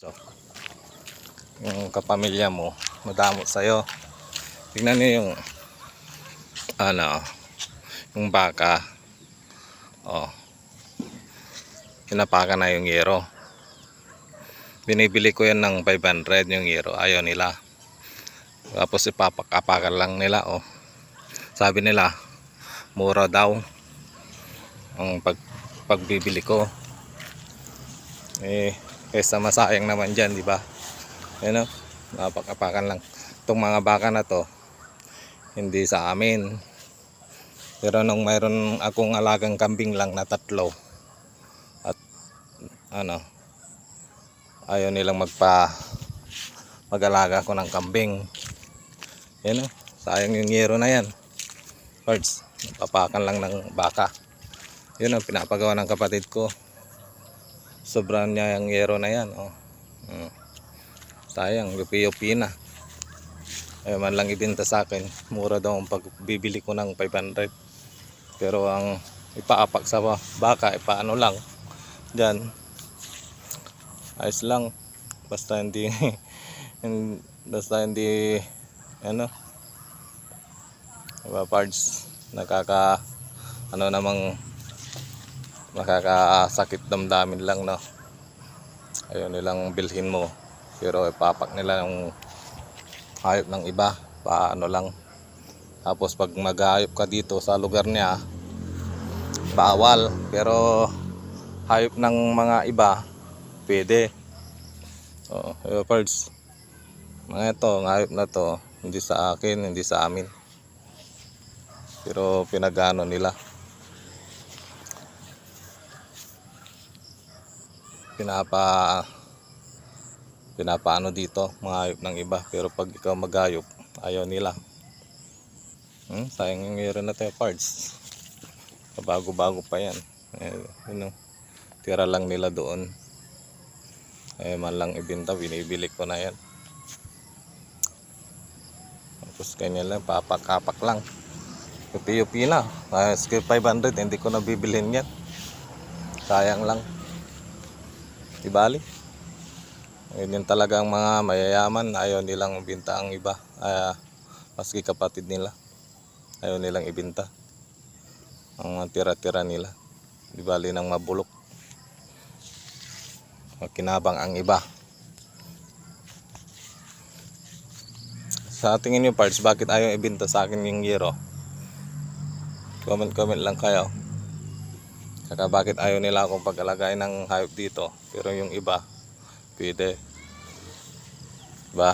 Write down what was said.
So, yung kapamilya mo madamot sa'yo. Tingnan niyo yung yung baka. Oh, pinapakan na yung yero. Binibili ko yan ng 500 yung yero. Ayaw nila. Tapos ipapakapakan lang nila. Oh, sabi nila mura daw ang pagbibili ko. Kaysa masayang naman dyan, di ba? Ayan, napakapakan lang. Itong mga baka na to hindi sa amin, pero nung mayroon akong alagang kambing lang na 3 at ayaw nilang mag-alaga ko ng kambing. Ayan, sayang yung yero na yan. Birds, papakan lang ng baka. Yun ang pinapagawa ng kapatid ko. Sobrang niya yung yero na yan. Sayang, yupi-yupi na. Ay man lang ibenta sa akin, mura daw ang pagbibili ko ng 500. Pero ang ipaapak sa baka, ipaano lang dyan, ayos lang. Basta hindi diba parts, nakakasakit damdamin lang, no? Ayaw nilang bilhin mo, pero ipapak nila yung hayop ng iba, paano lang. Tapos pag mag-hayop ka dito sa lugar niya, bawal, pero hayop ng mga iba pwede. Birds, mga ito, ang hayop na to hindi sa akin, hindi sa amin, pero pinagano nila, pinapaano dito mga hayop ng iba. Pero pag ikaw maghayop, ayaw nila. Sayang yung meron na tayo parts, bago-bago pa yan. Tira lang nila doon, man lang ibenta, binibili ko na yan. Tapos ganyan lang, papak-kapak lang, yupi-yupi na. Skip 500, hindi ko na bibilhin yan, sayang lang, ibali. Ganyan talaga ang mga mayayaman, ayaw nilang ibenta ang iba. Maski kapatid nila, ayaw nilang ibenta ang tira-tira nila. Di bali nang mabulok, makinabang ang iba. Sa tingin nyo parts, bakit ayaw ibenta sa akin yung yero? Comment lang kayo. Saka bakit ayaw nila akong pag-alagay ng hayop dito, pero yung iba pwede, ba?